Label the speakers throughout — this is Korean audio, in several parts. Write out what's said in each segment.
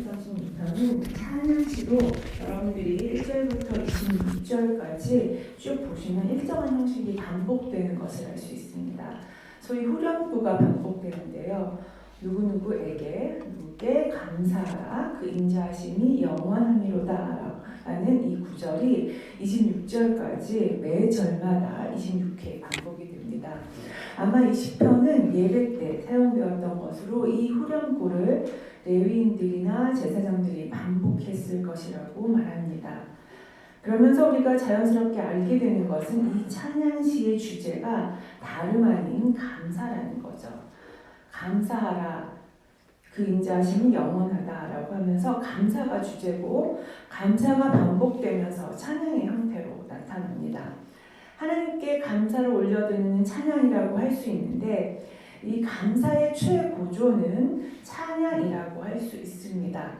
Speaker 1: 36편은 찬양시로 여러분들이 1절부터 26절까지 쭉 보시면 일정한 형식이 반복되는 것을 알 수 있습니다. 소위 후렴구가 반복되는데요. 누구누구에게 누구께 감사하라 그 인자하심이 영원함이로다 라는 이 구절이 26절까지 매 절마다 26회 반복이 됩니다. 아마 이 시편은 예배 때 사용되었던 것으로 이 후렴구를 레위인들이나 제사장들이 반복했을 것이라고 말합니다. 그러면서 우리가 자연스럽게 알게 되는 것은 이 찬양시의 주제가 다름 아닌 감사라는 거죠. 감사하라 그 인자하심은 영원하다라고 하면서 감사가 주제고 감사가 반복되면서 찬양의 형태로 나타납니다. 하나님께 감사를 올려드리는 찬양이라고 할 수 있는데 이 감사의 최고조는 찬양이라고 할 수 있습니다.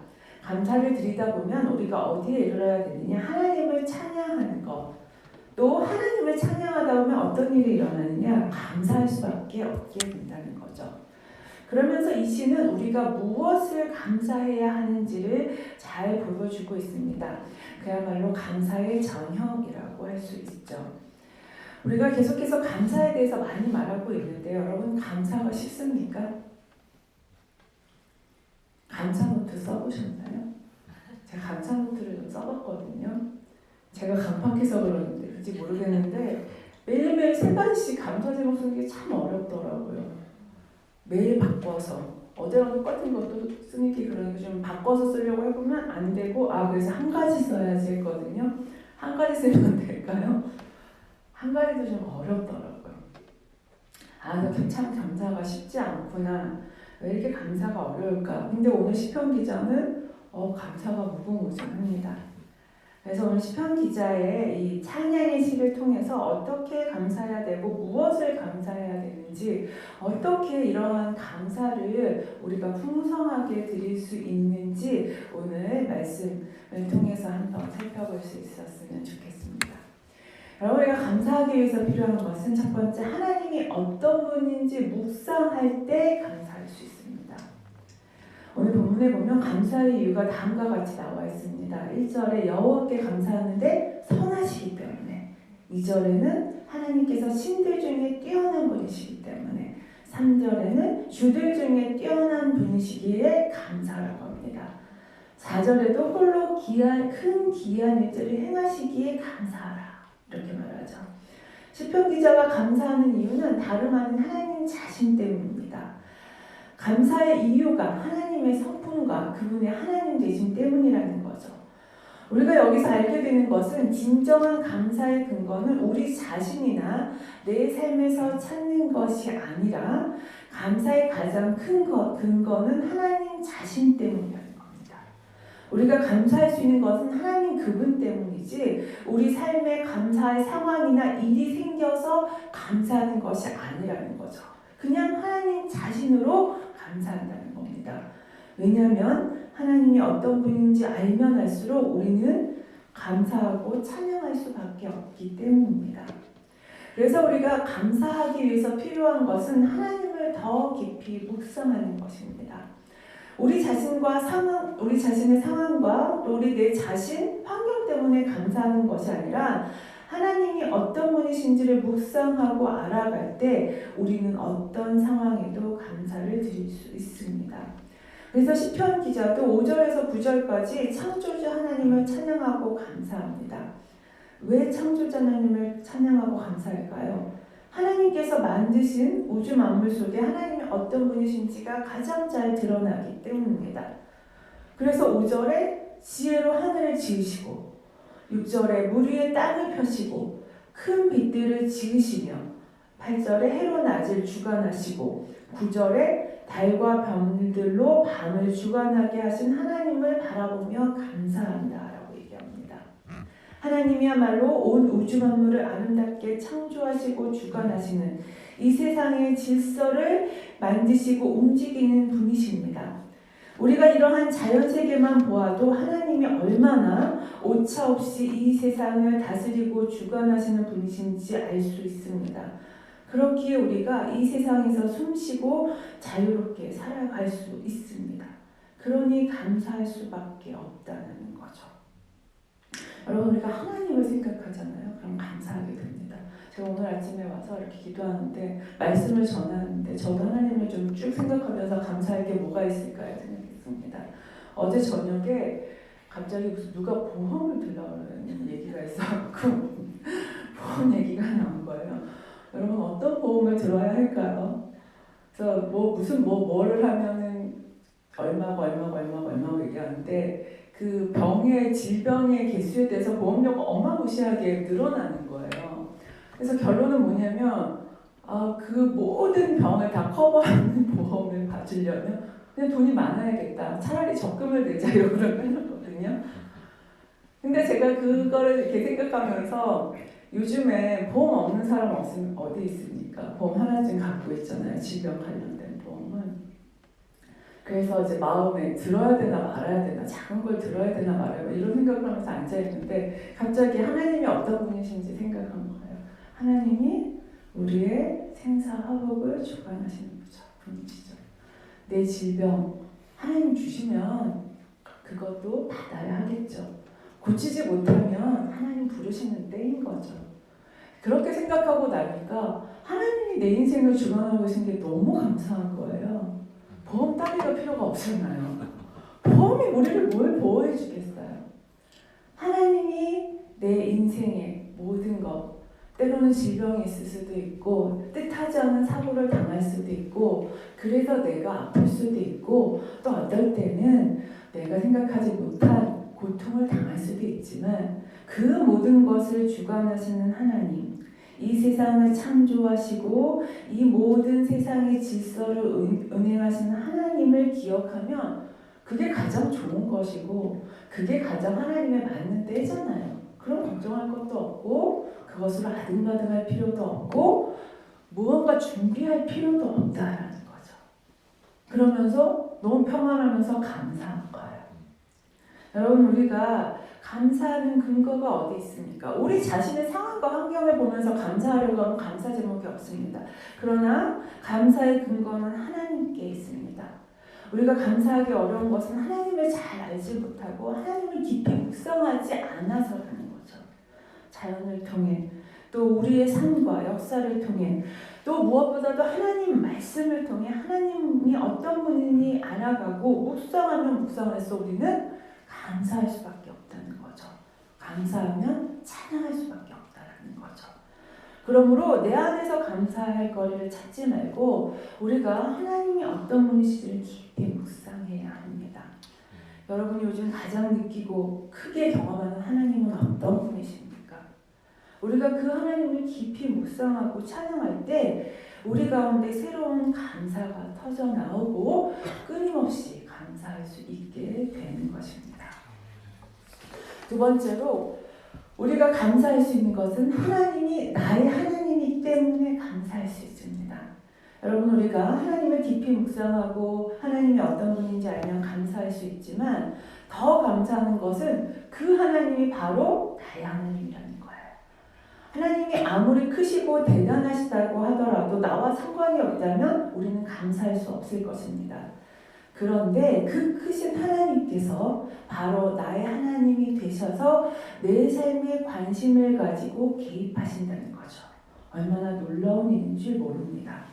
Speaker 1: 감사를 드리다 보면 우리가 어디에 이르러야 되느냐? 하나님을 찬양하는 것. 또 하나님을 찬양하다 보면 어떤 일이 일어나느냐? 감사할 수밖에 없게 된다는 거죠. 그러면서 이 시는 우리가 무엇을 감사해야 하는지를 잘 보여주고 있습니다. 그야말로 감사의 전형이라고 할 수 있죠. 우리가 계속해서 감사에 대해서 많이 말하고 있는데 여러분 감사가 쉽습니까? 감사 노트 써보셨나요? 제가 감사 노트를 좀 써봤거든요. 제가 강팍해서 그러는데 그런지 모르겠는데 매일매일 3가지씩 감사 제목 쓰는 게 참 어렵더라고요. 매일 바꿔서 어제랑 똑같은 것도 쓰니까 그러니까 좀 바꿔서 쓰려고 해보면 안 되고 그래서 한 가지 써야지 했거든요. 한 가지 쓰면 될까요? 한 가지도 좀 어렵더라고요. 참 감사가 쉽지 않구나. 왜 이렇게 감사가 어려울까? 근데 오늘 시편 기자는 감사가 무궁무진합니다. 그래서 오늘 시편 기자의 이 찬양의 시를 통해서 어떻게 감사해야 되고 무엇을 감사해야 되는지 어떻게 이러한 감사를 우리가 풍성하게 드릴 수 있는지 오늘 말씀을 통해서 한번 살펴볼 수 있었으면 좋겠습니다. 여러분 우리가 감사하기 위해서 필요한 것은 첫 번째 하나님이 어떤 분인지 묵상할 때 감사할 수 있습니다. 오늘 본문에 보면 감사의 이유가 다음과 같이 나와 있습니다. 1절에 여호와께 감사하는데 선하시기 때문에 2절에는 하나님께서 신들 중에 뛰어난 분이시기 때문에 3절에는 주들 중에 뛰어난 분이시기에 감사라고 합니다. 4절에도 홀로 큰 기이한 일들을 행하시기에 감사하라 이렇게 말하죠. 시편 기자가 감사하는 이유는 다름 아닌 하나님 자신 때문입니다. 감사의 이유가 하나님의 성품과 그분의 하나님 되심 때문이라는 거죠. 우리가 여기서 알게 되는 것은 진정한 감사의 근거는 우리 자신이나 내 삶에서 찾는 것이 아니라 감사의 가장 큰 근거는 하나님 자신 때문이라는 겁니다. 우리가 감사할 수 있는 것은 하나님 그분 때문이지 우리 삶에 감사의 상황이나 일이 생겨서 감사하는 것이 아니라는 거죠. 그냥 하나님 자신으로 감사한다는 겁니다. 왜냐하면 하나님이 어떤 분인지 알면 알수록 우리는 감사하고 찬양할 수밖에 없기 때문입니다. 그래서 우리가 감사하기 위해서 필요한 것은 하나님을 더 깊이 묵상하는 것입니다. 우리 자신의 상황과 우리 내 자신, 환경 때문에 감사하는 것이 아니라 하나님이 어떤 분이신지를 묵상하고 알아갈 때 우리는 어떤 상황에도 감사를 드릴 수 있습니다. 그래서 시편 기자도 5절에서 9절까지 창조주 하나님을 찬양하고 감사합니다. 왜 창조주 하나님을 찬양하고 감사할까요? 하나님께서 만드신 우주 만물 속에 하나님이 어떤 분이신지가 가장 잘 드러나기 때문입니다. 그래서 5절에 지혜로 하늘을 지으시고 6절에 물 위에 땅을 펴시고 큰 빛들을 지으시며 8절에 해로 낮을 주관하시고 9절에 달과 별들로 밤을 주관하게 하신 하나님을 바라보며 감사한다라고 얘기합니다. 하나님이야말로 온 우주 만물을 아름답게 창조하시고 주관하시는 이 세상의 질서를 만드시고 움직이는 분이십니다. 우리가 이러한 자연세계만 보아도 하나님이 얼마나 오차없이 이 세상을 다스리고 주관하시는 분이신지 알 수 있습니다. 그렇기에 우리가 이 세상에서 숨쉬고 자유롭게 살아갈 수 있습니다. 그러니 감사할 수밖에 없다는 거죠. 여러분, 우리가 하나님을 생각하잖아요. 그럼 감사하게 됩니다. 제가 오늘 아침에 와서 이렇게 기도하는데, 말씀을 전하는데, 저도 하나님을 좀 쭉 생각하면서 감사할 게 뭐가 있을까요? 생각했습니다. 어제 저녁에 갑자기 무슨 누가 보험을 들라는 얘기가 있어갖고 보험 얘기가 나온 거예요. 여러분, 어떤 보험을 들어야 할까요? 그래서 뭐를 하면은 얼마고 얘기하는데, 그 질병의 개수에 대해서 보험료가 어마무시하게 늘어나는 거예요. 그래서 결론은 뭐냐면, 그 모든 병을 다 커버하는 보험을 받으려면 그냥 돈이 많아야겠다. 차라리 적금을 내자, 이러고 해놨거든요. 근데 제가 그거를 이렇게 생각하면서, 요즘에 보험 없는 사람 없으면 어디 있습니까? 보험 하나쯤 갖고 있잖아요. 질병 관련된 보험은. 그래서 이제 마음에 들어야 되나 말아야 되나, 작은 걸 들어야 되나 말아야 되나, 이런 생각을 하면서 앉아있는데, 갑자기 하나님이 어떤 분이신지 생각한 거예요. 하나님이 우리의 생사화복을 주관하시는 분이시죠. 내 질병 하나님 주시면 그것도 받아야 하겠죠. 고치지 못하면 하나님 부르시는 때인 거죠. 그렇게 생각하고 나니까 하나님이 내 인생을 주관하고 계신 게 너무 감사한 거예요. 보험 따위가 필요가 없잖아요. 보험이 우리를 뭘 보호해 주겠어요. 하나님이 내 인생의 모든 것, 때로는 질병이 있을 수도 있고, 뜻하지 않은 사고를 당할 수도 있고, 그래서 내가 아플 수도 있고, 또 어떨 때는 내가 생각하지 못한 고통을 당할 수도 있지만, 그 모든 것을 주관하시는 하나님, 이 세상을 창조하시고 이 모든 세상의 질서를 운행하시는 하나님을 기억하면 그게 가장 좋은 것이고, 그게 가장 하나님에 맞는 때잖아요. 그럼 걱정할 것도 없고, 그것으로 아등바등할 필요도 없고, 무언가 준비할 필요도 없다라는 거죠. 그러면서 너무 평안하면서 감사한 거예요. 여러분, 우리가 감사하는 근거가 어디 있습니까? 우리 자신의 상황과 환경을 보면서 감사하려고 하면 감사 제목이 없습니다. 그러나 감사의 근거는 하나님께 있습니다. 우리가 감사하기 어려운 것은 하나님을 잘 알지 못하고 하나님을 깊이 묵상하지 않아서라는 거죠. 자연을 통해, 또 우리의 삶과 역사를 통해, 또 무엇보다도 하나님 말씀을 통해 하나님이 어떤 분인지 알아가고 묵상하면 묵상할수록 우리는 감사할 수밖에 없다는 거죠. 감사하면 찬양할 수밖에 없다는 거죠. 그러므로 내 안에서 감사할 거리를 찾지 말고 우리가 하나님이 어떤 분이신지를 깊이 묵상해야 합니다. 여러분이 요즘 가장 느끼고 크게 경험하는 하나님은 어떤 분이십니까? 우리가 그 하나님을 깊이 묵상하고 찬양할 때 우리 가운데 새로운 감사가 터져 나오고 끊임없이 감사할 수 있게 되는 것입니다. 두 번째로, 우리가 감사할 수 있는 것은 하나님이 나의 하나님이기 때문에 감사할 수 있습니다. 여러분, 우리가 하나님을 깊이 묵상하고 하나님이 어떤 분인지 알면 감사할 수 있지만, 더 감사하는 것은 그 하나님이 바로 나의 하나님이라는 거예요. 하나님이 아무리 크시고 대단하시다고 하더라도 나와 상관이 없다면 우리는 감사할 수 없을 것입니다. 그런데 그 크신 하나님께서 바로 나의 하나님이 되셔서 내 삶에 관심을 가지고 개입하신다는 거죠. 얼마나 놀라운 일인 줄 모릅니다.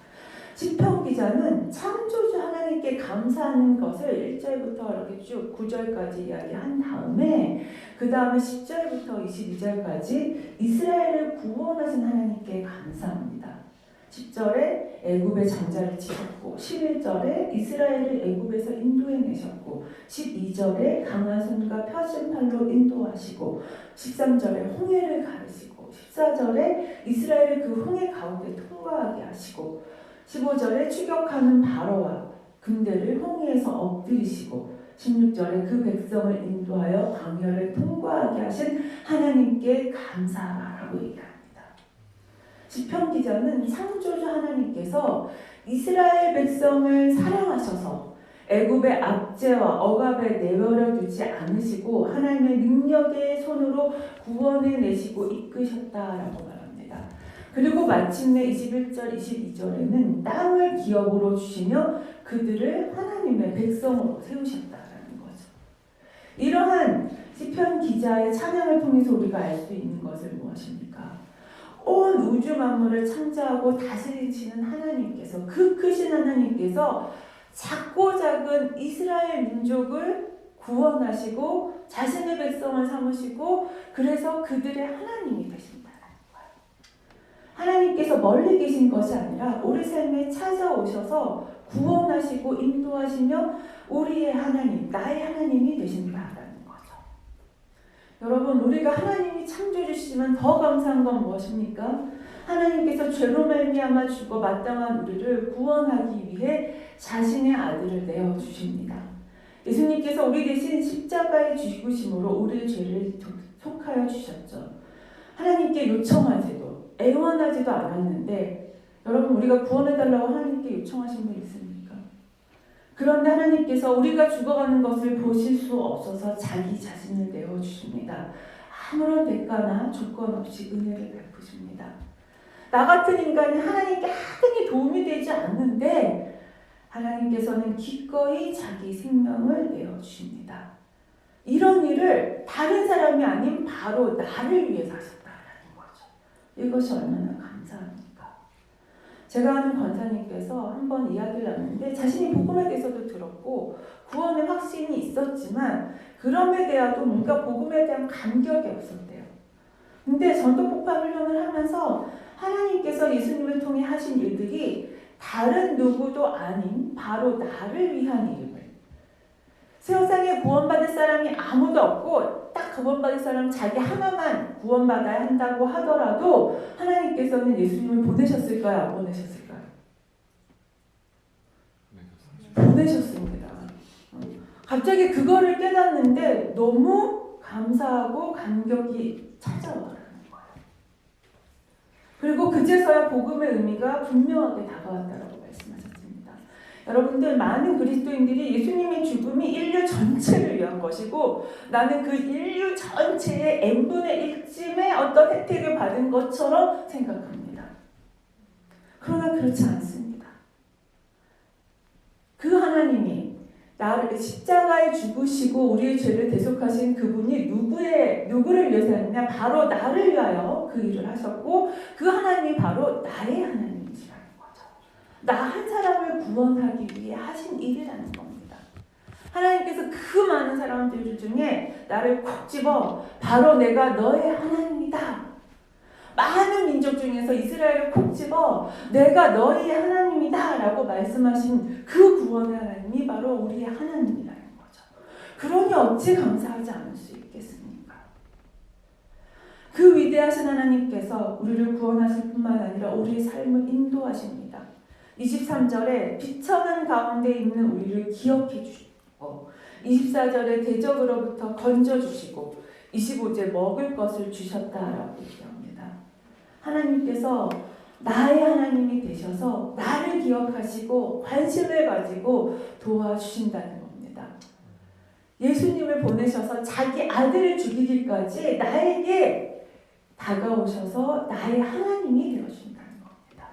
Speaker 1: 시편 기자는 창조주 하나님께 감사하는 것을 1절부터 이렇게 쭉 9절까지 이야기한 다음에, 그 다음에 10절부터 22절까지 이스라엘을 구원하신 하나님께 감사합니다. 10절에 애굽의 장자를 치셨고, 11절에 이스라엘을 애굽에서 인도해내셨고, 12절에 강한 손과 펴진 팔로 인도하시고, 13절에 홍해를 가르시고, 14절에 이스라엘을 그 홍해 가운데 통과하게 하시고, 15절에 추격하는 바로와 군대를 홍해에서 엎드리시고, 16절에 그 백성을 인도하여 광야를 통과하게 하신 하나님께 감사하라고 얘기합니다. 시편 기자는 창조주 하나님께서 이스라엘 백성을 사랑하셔서 애굽의 압제와 억압에 내버려 두지 않으시고 하나님의 능력의 손으로 구원해 내시고 이끄셨다라고 말합니다. 그리고 마침내 21절, 22절에는 땅을 기업으로 주시며 그들을 하나님의 백성으로 세우셨다. 이러한 시편 기자의 찬양을 통해서 우리가 알 수 있는 것은 무엇입니까? 온 우주 만물을 창조하고 다스리시는 하나님께서, 그 크신 하나님께서 작고 작은 이스라엘 민족을 구원하시고 자신의 백성을 삼으시고 그래서 그들의 하나님이 되신다는 거예요. 하나님께서 멀리 계신 것이 아니라 우리 삶에 찾아오셔서 구원하시고 인도하시며 우리의 하나님, 나의 하나님이 되신다라는 거죠. 여러분, 우리가 하나님이 창조주시면 더 감사한 건 무엇입니까? 하나님께서 죄로 말미암아 죽어 마땅한 우리를 구원하기 위해 자신의 아들을 내어주십니다. 예수님께서 우리 대신 십자가에 죽으심으로 우리의 죄를 속하여 주셨죠. 하나님께 요청하지도 애원하지도 않았는데 여러분, 우리가 구원해달라고 하나님께 요청하신 분 있습니까? 그런데 하나님께서 우리가 죽어가는 것을 보실 수 없어서 자기 자신을 내어주십니다. 아무런 대가나 조건 없이 은혜를 베푸십니다. 나 같은 인간이 하나님께 하등이 도움이 되지 않는데 하나님께서는 기꺼이 자기 생명을 내어주십니다. 이런 일을 다른 사람이 아닌 바로 나를 위해서 하셨다는 거죠. 이것이 얼마나 감사합니까? 제가 아는 권사님께서 한번 이야기를 나눴는데 자신이 복음에 대해서도 들었고 구원의 확신이 있었지만 그럼에 대하도 뭔가 복음에 대한 감격이 없었대요. 근데 전도폭파 훈련을 하면서 하나님께서 예수님을 통해 하신 일들이 다른 누구도 아닌 바로 나를 위한 일임을, 세상에 구원받을 사람이 아무도 없고 딱 구원받을 사람 자기 하나만 구원받아야 한다고 하더라도 하나님께서는 예수님을 보내셨을까요? 안 보내셨을까요? 보내셨습니다. 갑자기 그거를 깨닫는데 너무 감사하고 감격이 찾아와요. 그리고 그제서야 복음의 의미가 분명하게 다가왔다고 말씀하셨습니다. 여러분들, 많은 그리스도인들이 예수님의 죽음이 인류 전체를 위한 것이고 나는 그 인류 전체의 n분의 1쯤의 어떤 혜택을 받은 것처럼 생각합니다. 그러나 그렇지 않습니다. 그 하나님이 나를 십자가에 죽으시고 우리의 죄를 대속하신 그분이 누구를 위해서 했냐? 바로 나를 위하여 그 일을 하셨고 그 하나님이 바로 나의 하나님이시라는 거죠. 나 한 사람을 구원하기 위해 하신 일이라는 겁니다. 하나님께서 그 많은 사람들 중에 나를 콕 집어 바로 내가 너의 하나님이다. 많은 민족 중에서 이스라엘을 콕 집어 내가 너희의 하나님이다 라고 말씀하신 그 구원의 하나님이 바로 우리의 하나님이라는 거죠. 그러니 어찌 감사하지 않을 수 있겠습니까? 그 위대하신 하나님께서 우리를 구원하실 뿐만 아니라 우리의 삶을 인도하십니다. 23절에 비천한 가운데 있는 우리를 기억해 주시고 24절에 대적으로부터 건져주시고 25절 먹을 것을 주셨다라고 얘기합니다. 하나님께서 나의 하나님이 되셔서 나를 기억하시고 관심을 가지고 도와주신다는 겁니다. 예수님을 보내셔서 자기 아들을 죽이기까지 나에게 다가오셔서 나의 하나님이 되어준다는 겁니다.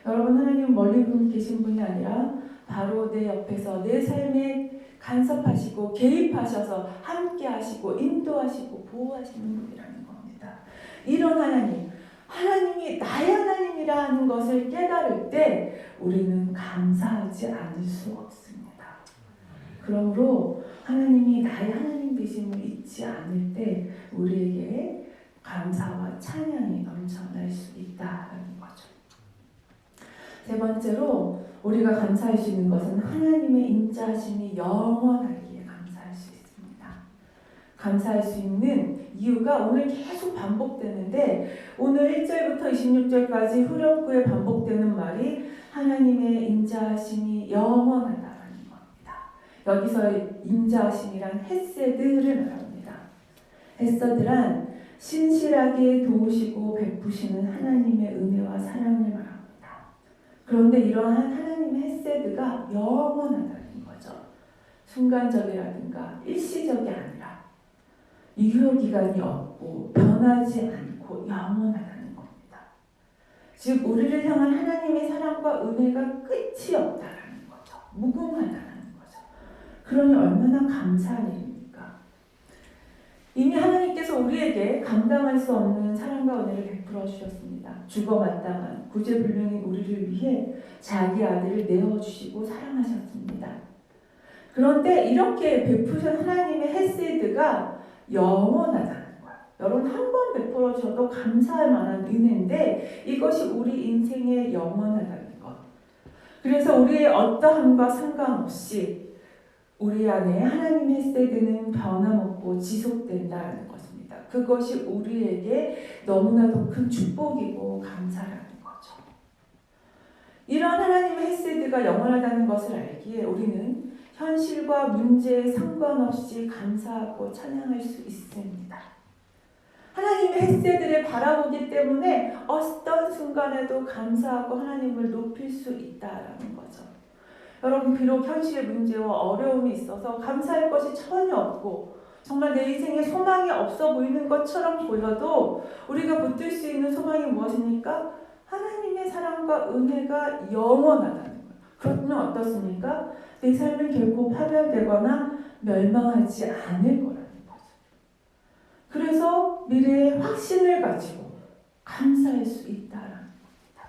Speaker 1: 여러분, 하나님은 멀리 계신 분이 아니라 바로 내 옆에서 내 삶에 간섭하시고 개입하셔서 함께하시고 인도하시고 보호하시는 분이라는 겁니다. 이런 하나님이 나의 하나님이라 하는 것을 깨달을 때 우리는 감사하지 않을 수 없습니다. 그러므로 하나님이 나의 하나님 되심을 잊지 않을 때 우리에게 감사와 찬양이 넘쳐날 수 있다는 거죠. 세 번째로 우리가 감사할 수 있는 것은 하나님의 인자하심이 영원하기에 감사할 수 있습니다. 감사할 수 있는 이유가 오늘 계속 반복되는데 오늘 1절부터 26절까지 후렴구에 반복되는 말이 하나님의 인자하심이 영원하다라는 겁니다. 여기서 인자하심이란 헤세드를 말합니다. 헤세드란 신실하게 도우시고 베푸시는 하나님의 은혜와 사랑을 말합니다. 그런데 이러한 하나님의 헤세드가 영원하다는 거죠. 순간적이라든가 일시적이 아니라 유효기간이 없고 변하지 않고 영원하다는 겁니다. 즉 우리를 향한 하나님의 사랑과 은혜가 끝이 없다라는 거죠. 무궁하다라는 거죠. 그러니 얼마나 감사한 일입니까? 이미 하나님께서 우리에게 감당할 수 없는 사랑과 은혜를 베풀어 주셨습니다. 죽어 마땅한 구제불능인 우리를 위해 자기 아들을 내어주시고 사랑하셨습니다. 그런데 이렇게 베푸신 하나님의 헤세드가 영원하다는 거예요. 여러분 한 번 베풀어 줘도 감사할 만한 은혜인데 이것이 우리 인생의 영원하다는 것. 그래서 우리의 어떠함과 상관없이 우리 안에 하나님의 헤세드는 변함없고 지속된다는 것입니다. 그것이 우리에게 너무나도 큰 축복이고 감사라는 거죠. 이런 하나님의 헤세드가 영원하다는 것을 알기에 우리는 현실과 문제에 상관없이 감사하고 찬양할 수 있습니다. 하나님의 헤세드를 바라보기 때문에 어떤 순간에도 감사하고 하나님을 높일 수 있다라는 거죠. 여러분 비록 현실의 문제와 어려움이 있어서 감사할 것이 전혀 없고 정말 내 인생에 소망이 없어 보이는 것처럼 보여도 우리가 붙들 수 있는 소망이 무엇입니까? 하나님의 사랑과 은혜가 영원하다는 거예요. 그렇다면 어떻습니까? 내 삶은 결코 파멸되거나 멸망하지 않을 거라는 거죠. 그래서 미래의 확신을 가지고 감사할 수 있다라는 겁니다.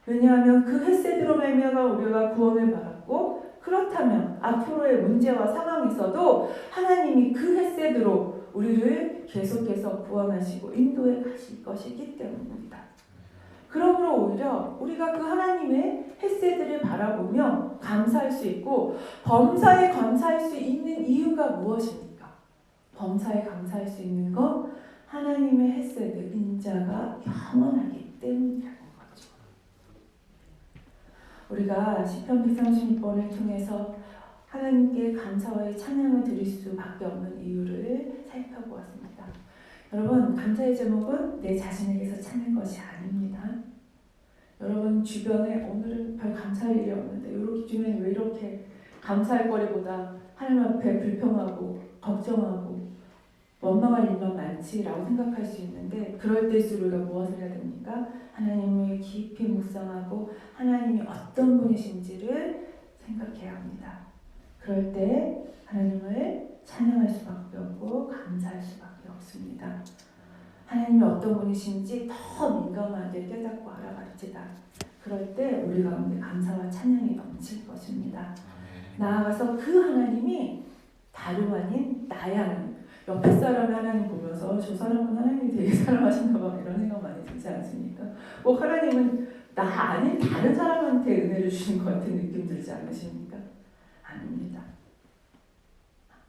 Speaker 1: 왜냐하면 그 헤세드로 말미암아 우리가 구원을 받았고 그렇다면 앞으로의 문제와 상황에서도 하나님이 그 헤세드로 우리를 계속해서 구원하시고 인도해 가실 것이기 때문입니다. 그러므로 오히려 우리가 그 하나님의 헤세드를 바라보며 감사할 수 있고 범사에 감사할 수 있는 이유가 무엇입니까? 범사에 감사할 수 있는 것 하나님의 헤세드 인자가 영원하기 때문이라는 거죠. 우리가 시편 136번을 통해서 하나님께 감사와 찬양을 드릴 수밖에 없는 이유를 살펴보았습니다. 여러분 감사의 제목은 내 자신에게서 찾는 것이 아닙니다. 여러분 주변에 오늘은 별 감사할 일이 없는데 이렇게 주면 왜 이렇게 감사할 거리보다 하나님 앞에 불평하고 걱정하고 원망할 일만 많지라고 생각할 수 있는데 그럴 때일수록 우리가 무엇을 해야 됩니까? 하나님을 깊이 묵상하고 하나님이 어떤 분이신지를 생각해야 합니다. 그럴 때 하나님을 찬양할 수밖에 없고 감사할 수밖에 없습니다. 하나님이 어떤 분이신지 더 민감하게 깨닫고 알아갑시다. 그럴 때 우리 가운데 감사와 찬양이 넘칠 것입니다. 나아가서 그 하나님이 다름 아닌 나의 하나님. 옆에 사람의 하나님 보면서 저 사람은 하나님이 되게 사랑하시나 봐 이런 생각 많이 들지 않습니까? 뭐 하나님은 나 아닌 다른 사람한테 은혜를 주신 것 같은 느낌 들지 않으십니까? 아닙니다.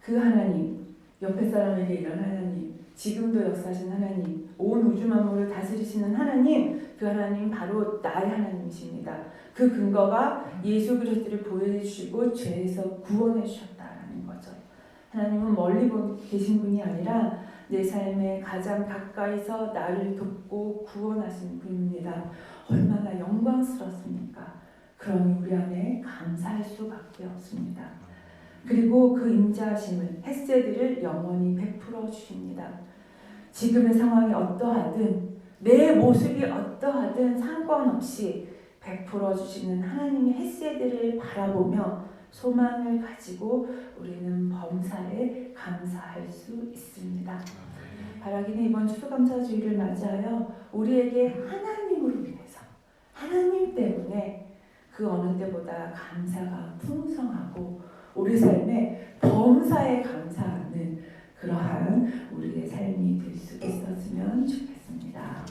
Speaker 1: 그 하나님, 옆에 사람에게 이런 하나님, 지금도 역사하신 하나님, 온 우주 만물을 다스리시는 하나님, 그 하나님 바로 나의 하나님이십니다. 그 근거가 예수 그리스도를 보여주시고 죄에서 구원해 주셨다라는 거죠. 하나님은 멀리 계신 분이 아니라 내 삶에 가장 가까이서 나를 돕고 구원하신 분입니다. 얼마나 영광스럽습니까? 그러니 우리 안에 감사할 수밖에 없습니다. 그리고 그 인자하심을 헤세드를 영원히 베풀어 주십니다. 지금의 상황이 어떠하든 내 모습이 어떠하든 상관없이 베풀어 주시는 하나님의 헤세드를 바라보며 소망을 가지고 우리는 범사에 감사할 수 있습니다. 바라기는 이번 추수감사주의를 맞이하여 우리에게 하나님으로 인해서 하나님 때문에 그 어느 때보다 감사가 풍성하고 우리 삶에 범사에 감사하는 그러한 우리의 삶이 될 수 있었으면 좋겠습니다.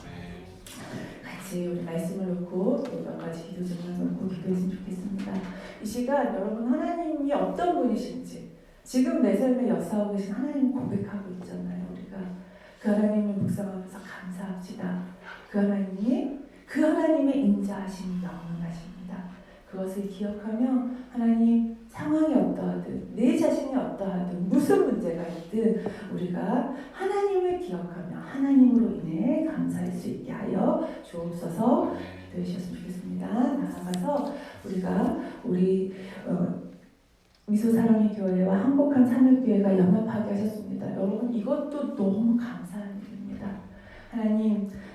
Speaker 1: 같이 우리 말씀을 놓고 또 몇 가지 기도 제목을 놓고 기도했으면 좋겠습니다. 이 시간 여러분 하나님이 어떤 분이신지 지금 내 삶에 역사하고 계신 하나님 고백하고 있잖아요. 우리가 그 하나님을 묵상하면서 감사합시다. 그 하나님의 인자하심이 영원하십니다. 그것을 기억하며 하나님 상황이 어떠하든 내 자신이 어떠하든 무슨 문제가 있든 우리가 하나님을 기억하며 하나님으로 인해 감사할 수 있게 하여 주옵소서. 기도해 주셨으면 좋겠습니다. 나아가서 우리 미소사랑의 교회와 한복한 산울교회가 연합하게 하셨습니다. 여러분 이것도 너무 감사한 일입니다.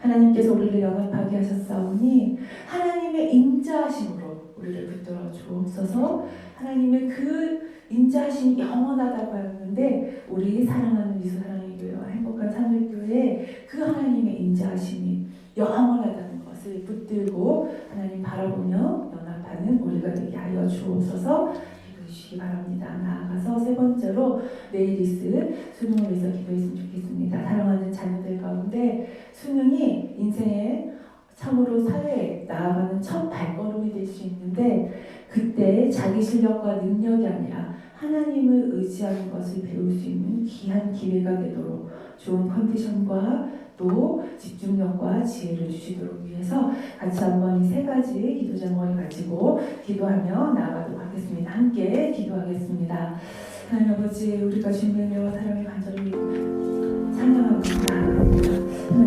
Speaker 1: 하나님께서 우리를 연합하게 하셨사오니 하나님의 인자하심으로 우리를 붙들어 주옵소서. 하나님의 그 인자하심이 영원하다고 하였는데 우리 사랑하는 원리스 사랑의 교회와 행복한 삶의 교회에 그 하나님의 인자하심이 영원하다는 것을 붙들고 하나님 바라보며 연합하는 우리가 되게 하여 주옵소서. 기도해 주시기 바랍니다. 나아가서 세 번째로 내일 있을 수능을 위해서 기도했으면 좋겠습니다. 사랑하는 자녀들 가운데 수능이 인생의 참으로 사회에 나아가는 첫 발걸음이 될 수 있는데 그때 자기 실력과 능력이 아니라 하나님을 의지하는 것을 배울 수 있는 귀한 기회가 되도록 좋은 컨디션과 또 집중력과 지혜를 주시도록 위해서 같이 한번 이 세 가지 기도 제목을 가지고 기도하며 나아가도록 하겠습니다. 함께 기도하겠습니다. 하나님 아버지, 우리가 주님을 사랑의 간절히 찬양하고 나아갑니다.